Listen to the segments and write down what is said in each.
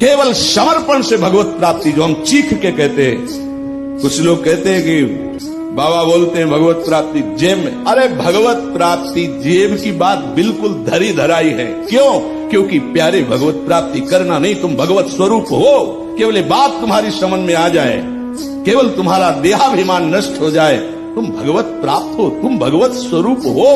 केवल समर्पण से भगवत प्राप्ति, जो हम चीख के कहते हैं। कुछ लोग कहते हैं कि बाबा बोलते हैं भगवत प्राप्ति जेब में। अरे भगवत प्राप्ति जेब की बात बिल्कुल धरी धराई है। क्यों? क्योंकि प्यारे भगवत प्राप्ति करना नहीं, तुम भगवत स्वरूप हो। केवल ये बात तुम्हारी समझ में आ जाए, केवल तुम्हारा देहाभिमान नष्ट हो जाए, तुम भगवत प्राप्त हो, तुम भगवत स्वरूप हो।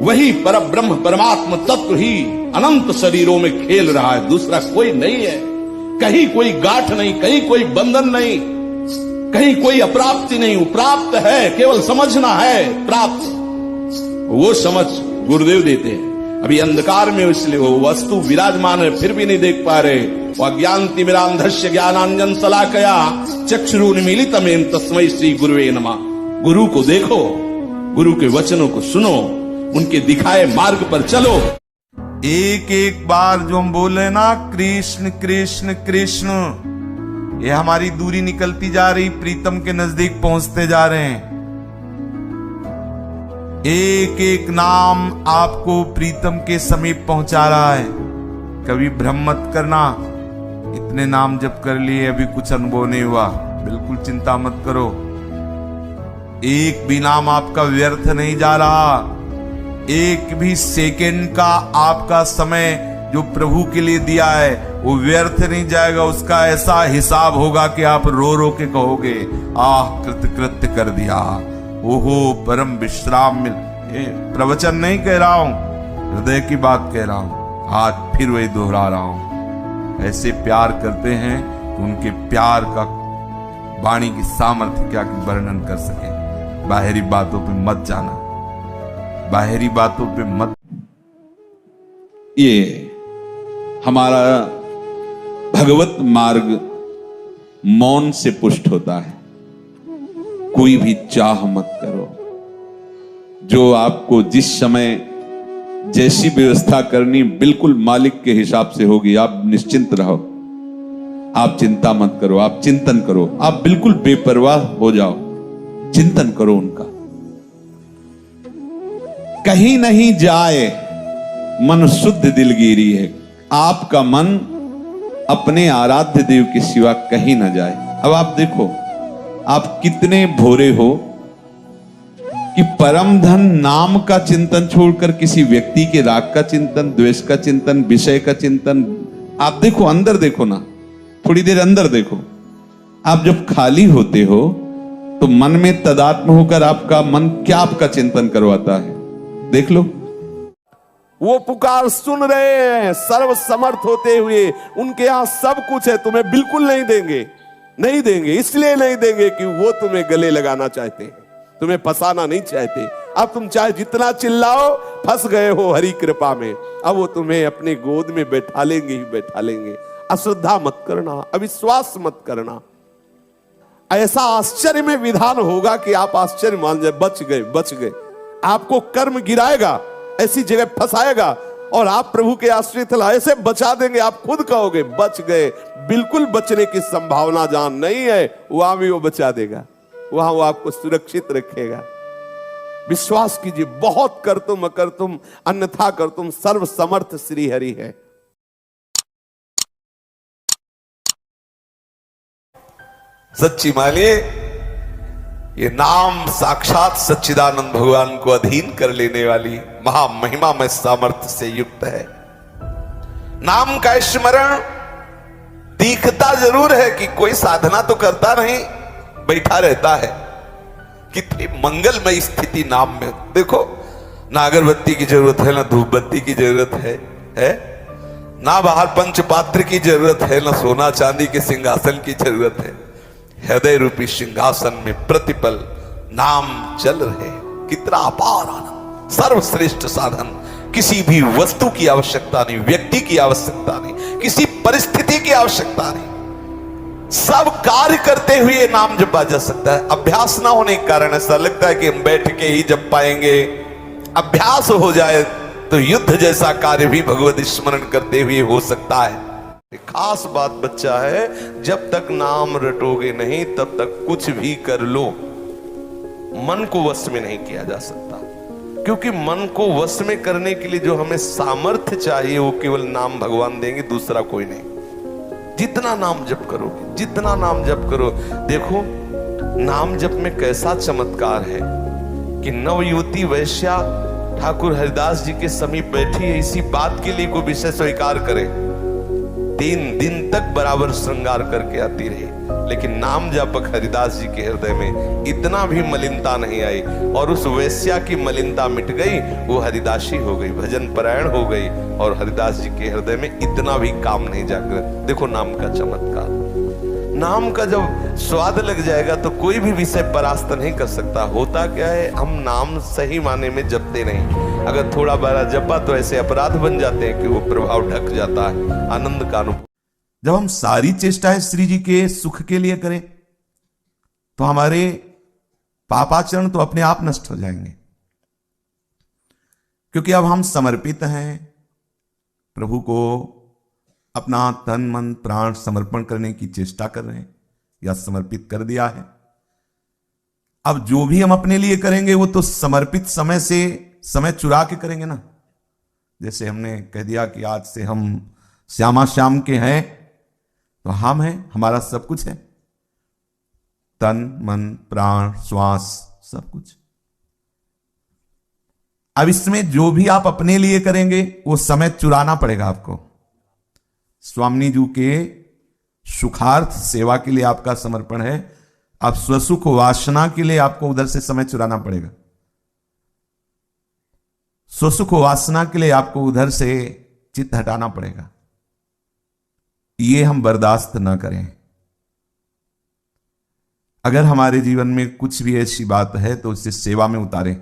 वही पर ब्रह्म परमात्मा तत्व ही अनंत शरीरों में खेल रहा है, दूसरा कोई नहीं है। कहीं कोई गांठ नहीं, कहीं कोई बंधन नहीं, कहीं कोई अप्राप्ति नहीं। वो प्राप्त है, केवल समझना है प्राप्त। वो समझ गुरुदेव देते हैं। अभी अंधकार में इसलिए वो वस्तु विराजमान है, फिर भी नहीं देख पा रहे। अज्ञानति मिरांधस्य ज्ञानांजन शलाकया चक्षुरुन्मीलितमेन तस्मै श्री गुरुवे नमः। गुरु को देखो, गुरु के वचनों को सुनो, उनके दिखाए मार्ग पर चलो। एक एक बार जो हम बोले ना कृष्ण कृष्ण कृष्ण, ये हमारी दूरी निकलती जा रही, प्रीतम के नजदीक पहुंचते जा रहे हैं। एक एक नाम आपको प्रीतम के समीप पहुंचा रहा है। कभी भ्रम मत करना, इतने नाम जप कर लिए अभी कुछ अनुभव नहीं हुआ, बिल्कुल चिंता मत करो। एक भी नाम आपका व्यर्थ नहीं जा रहा। एक भी सेकंड का आपका समय जो प्रभु के लिए दिया है वो व्यर्थ नहीं जाएगा। उसका ऐसा हिसाब होगा कि आप रो रो के कहोगे, आह कृतकृत्य कर दिया, ओहो परम विश्राम मिल। प्रवचन नहीं कह रहा हूं, हृदय की बात कह रहा हूं। आज फिर वही दोहरा रहा हूं। ऐसे प्यार करते हैं तो उनके प्यार का वाणी की सामर्थ्य क्या कि वर्णन कर सके। बाहरी बातों पे मत जाना, बाहरी बातों पे मत। ये हमारा भगवत मार्ग मौन से पुष्ट होता है। कोई भी चाह मत करो। जो आपको जिस समय जैसी व्यवस्था करनी बिल्कुल मालिक के हिसाब से होगी। आप निश्चिंत रहो, आप चिंता मत करो, आप चिंतन करो, आप बिल्कुल बेपरवाह हो जाओ, चिंतन करो उनका। कहीं नहीं जाए मन शुद्ध दिलगिरी है। आपका मन अपने आराध्य देव के सिवा कहीं ना जाए। अब आप देखो, आप कितने भोरे हो कि परम धन नाम का चिंतन छोड़कर किसी व्यक्ति के राग का चिंतन, द्वेष का चिंतन, विषय का चिंतन। आप देखो, अंदर देखो ना, थोड़ी देर अंदर देखो। आप जब खाली होते हो तो मन में तदात्म होकर आपका मन क्या आपका चिंतन करवाता है, देख लो। वो पुकार सुन रहे हैं, सर्व समर्थ होते हुए। उनके यहां सब कुछ है, तुम्हें बिल्कुल नहीं देंगे। नहीं देंगे इसलिए नहीं देंगे कि वो तुम्हें गले लगाना चाहते हैं, तुम्हें फंसाना नहीं चाहते। अब तुम चाहे जितना चिल्लाओ, फंस गए हो हरि कृपा में। अब वो तुम्हें अपने गोद में बैठा लेंगे ही बैठा लेंगे। अश्रद्धा मत करना, अविश्वास मत करना। ऐसा आश्चर्य में विधान होगा कि आप आश्चर्य मान जाए, बच गए बच गए। आपको कर्म गिराएगा, ऐसी जगह फंसाएगा और आप प्रभु के आश्रित ऐसे बचा देंगे, आप खुद कहोगे बच गए। बिल्कुल बचने की संभावना जहां नहीं है वहां भी वो बचा देगा, वहां वो आपको सुरक्षित रखेगा। विश्वास कीजिए, बहुत कर तुम अकर तुम अन्यथा कर तुम, सर्व समर्थ श्री हरि है। सच्ची मानिए, ये नाम साक्षात सच्चिदानंद भगवान को अधीन कर लेने वाली महामहिमा में सामर्थ्य से युक्त है। नाम का स्मरण दिखता जरूर है कि कोई साधना तो करता नहीं, बैठा रहता है। कितनी मंगलमय स्थिति नाम में। देखो, ना अगरबत्ती की जरूरत है, ना धूप बत्ती की जरूरत है ना बाहर पंचपात्र की जरूरत है, ना सोना चांदी के सिंहासन की जरूरत है। हृदय रूपी सिंहासन में प्रतिपल नाम चल रहे। कितना अपार आनंद, सर्वश्रेष्ठ साधन। किसी भी वस्तु की आवश्यकता नहीं, व्यक्ति की आवश्यकता नहीं, किसी परिस्थिति की आवश्यकता नहीं। सब कार्य करते हुए नाम जपा जा सकता है। अभ्यास ना होने के कारण ऐसा लगता है कि हम बैठ के ही जप पाएंगे। अभ्यास हो जाए तो युद्ध जैसा कार्य भी भगवत स्मरण करते हुए हो सकता है। खास बात बच्चा है, जब तक नाम रटोगे नहीं तब तक कुछ भी कर लो, मन को वश में नहीं किया जा सकता। क्योंकि मन को वश में करने के लिए जो हमें सामर्थ्य चाहिए वो केवल नाम भगवान देंगे, दूसरा कोई नहीं। जितना नाम जप करोगे, जितना नाम जप करो, देखो नाम जप में कैसा चमत्कार है कि नवयुवती वैश्या ठाकुर हरिदास जी के समीप बैठी है, इसी बात के लिए कोई विषय स्वीकार करे, 3 दिन तक बराबर श्रृंगार करके आती रही, लेकिन नाम जापक हरिदास जी के हृदय में इतना भी मलिनता नहीं आई, और उस वैश्या की मलिनता मिट गई, वो हरिदासी हो गई, भजन परायण हो गई, और हरिदास जी के हृदय में इतना भी काम नहीं जागृत। देखो नाम का चमत्कार। नाम का जब स्वाद लग जाएगा तो कोई भी विषय परास्त नहीं कर सकता। होता क्या है, हम नाम सही माने में जपते नहीं, अगर थोड़ा बारा जपा तो ऐसे अपराध बन जाते हैं कि वो प्रभाव ढक जाता है आनंद का अनुभव। जब हम सारी चेष्टाएं श्री जी के सुख के लिए करें तो हमारे पापाचरण तो अपने आप नष्ट हो जाएंगे, क्योंकि अब हम समर्पित हैं, प्रभु को अपना तन मन प्राण समर्पण करने की चेष्टा कर रहे हैं या समर्पित कर दिया है। अब जो भी हम अपने लिए करेंगे वो तो समर्पित समय से समय चुरा के करेंगे ना। जैसे हमने कह दिया कि आज से हम श्यामा श्याम के हैं, तो हम हैं, हमारा सब कुछ है, तन मन प्राण श्वास सब कुछ। अब इसमें जो भी आप अपने लिए करेंगे वो समय चुराना पड़ेगा आपको। स्वामी जी के सुखार्थ सेवा के लिए आपका समर्पण है, आप स्वसुख वासना के लिए आपको उधर से समय चुराना पड़ेगा। स्वसुख वासना के लिए आपको उधर से चित्त हटाना पड़ेगा। ये हम बर्दाश्त ना करें। अगर हमारे जीवन में कुछ भी ऐसी बात है तो उसे सेवा में उतारें।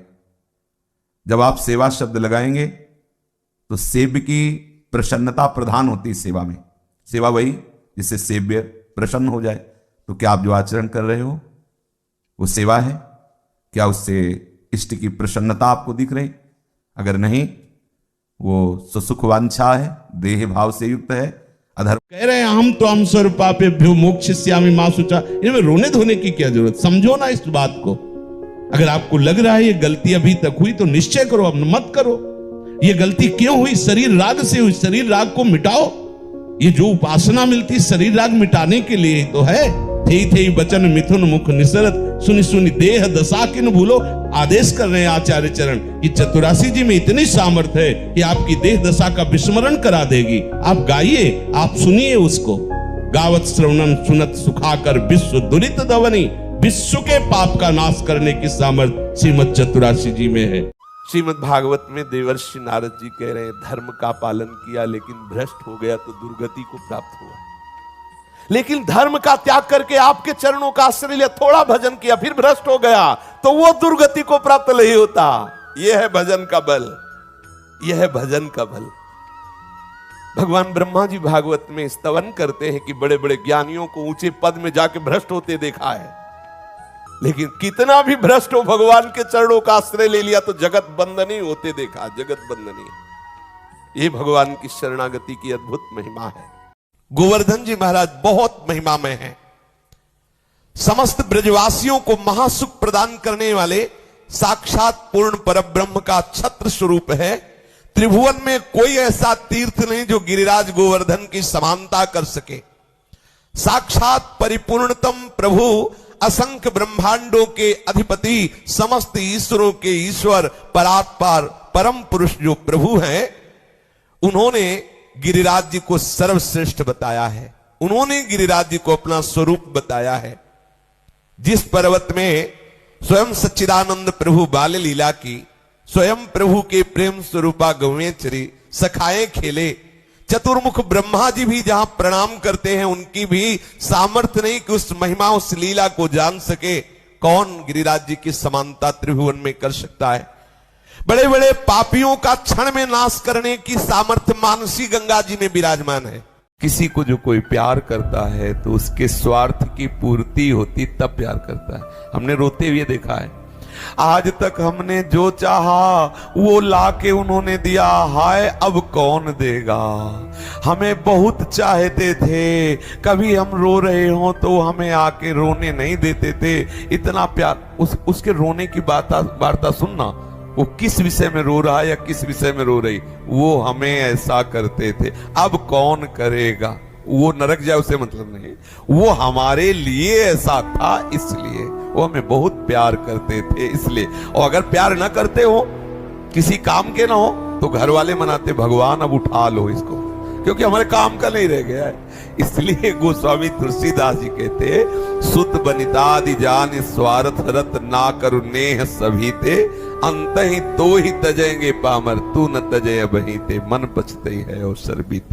जब आप सेवा शब्द लगाएंगे तो सेव्य की प्रसन्नता प्रधान होती है सेवा में। सेवा वही जिससे सेव्य प्रसन्न हो जाए। तो क्या आप जो आचरण कर रहे हो वो सेवा है? क्या उससे इष्ट की प्रसन्नता आपको दिख रही? अगर नहीं, वो सुसुख वांछा है, देह भाव से युक्त है, अधर्म। कह रहे हैं हम तो हम स्वरूपापेभ्यो मोक्षयिष्यामि मा शुचा। इनमें रोने धोने की क्या जरूरत, समझो ना इस बात को। अगर आपको लग रहा है ये गलती अभी तक हुई तो निश्चय करो, अब मत करो। ये गलती क्यों हुई? शरीर राग से हुई। शरीर राग को मिटाओ। ये जो उपासना मिलती शरीर राग मिटाने के लिए तो है। थे बचन मिथुन मुख निसरत, सुनि सुनि देह दशा किन भूलो। आदेश कर रहे हैं आचार्य चरण कि चतुरासी जी में इतनी सामर्थ्य है कि आपकी देह दशा का विस्मरण करा देगी। आप गाइए, आप सुनिए उसको। गावत श्रवणन सुनत सुखाकर विश्व दुरित दवनी। विश्व के पाप का नाश करने की सामर्थ्य श्रीमद चतुरासी जी में है। श्रीमद् भागवत में देवर्षि नारद जी कह रहे हैं धर्म का पालन किया लेकिन भ्रष्ट हो गया तो दुर्गति को प्राप्त हुआ। लेकिन धर्म का त्याग करके आपके चरणों का आश्रय लिया, थोड़ा भजन किया, फिर भ्रष्ट हो गया तो वो दुर्गति को प्राप्त नहीं होता। यह है भजन का बल, यह है भजन का बल। भगवान ब्रह्मा जी भागवत में स्तवन करते हैं कि बड़े बड़े ज्ञानियों को ऊंचे पद में जाके भ्रष्ट होते देखा है, लेकिन कितना भी भ्रष्ट हो भगवान के चरणों का आश्रय ले लिया तो जगत बंधनी होते देखा। जगत बंधनी, ये भगवान की शरणागति की अद्भुत महिमा है। गोवर्धन जी महाराज बहुत महिमामय हैं। समस्त ब्रजवासियों को महासुख प्रदान करने वाले साक्षात पूर्ण परब्रह्म का छत्र स्वरूप है। त्रिभुवन में कोई ऐसा तीर्थ नहीं जो गिरिराज गोवर्धन की समानता कर सके। साक्षात परिपूर्णतम प्रभु, असंख्य ब्रह्मांडों के अधिपति, समस्त ईश्वरों के ईश्वर, परात्पर परम पुरुष जो प्रभु हैं, उन्होंने गिरिराज जी को सर्वश्रेष्ठ बताया है। उन्होंने गिरिराज जी को अपना स्वरूप बताया है। जिस पर्वत में स्वयं सच्चिदानंद प्रभु बाल लीला की, स्वयं प्रभु के प्रेम स्वरूपा गौएं चरी, सखाएं खेले, चतुर्मुख ब्रह्मा जी भी जहां प्रणाम करते हैं उनकी भी सामर्थ्य नहीं कि उस महिमा उस लीला को जान सके। कौन गिरिराज जी की समानता त्रिभुवन में कर सकता है? बड़े बड़े पापियों का क्षण में नाश करने की सामर्थ्य मानसी गंगा जी में विराजमान है। किसी को जो कोई प्यार करता है तो उसके स्वार्थ की पूर्ति होती तब प्यार करता है। हमने रोते हुए देखा है। आज तक हमने जो चाहा वो लाके उन्होंने दिया, हाय अब कौन देगा। हमें बहुत चाहते थे, कभी हम रो रहे हो तो हमें आके रोने नहीं देते थे। इतना प्यार। उसके रोने की वार्ता सुनना। वो किस विषय में रो रहा है या किस विषय में रो रही, वो हमें ऐसा करते थे, अब कौन करेगा। वो नरक जाए उसे मतलब नहीं, वो हमारे लिए ऐसा था, इसलिए वो हमें बहुत प्यार करते थे इसलिए। और अगर प्यार ना करते हो, किसी काम के ना हो, तो घर वाले मनाते भगवान अब उठा लो इसको, क्योंकि हमारे काम का नहीं रह गया है। इसलिए गोस्वामी तुलसीदास जी कहते, सुत बनितादि जान स्वार्थ रत ना करु नेह सभी ते, अंत ही तो ही तजेंगे पामर, तू न तजय बही ते, मन पछते है अवसर बीते।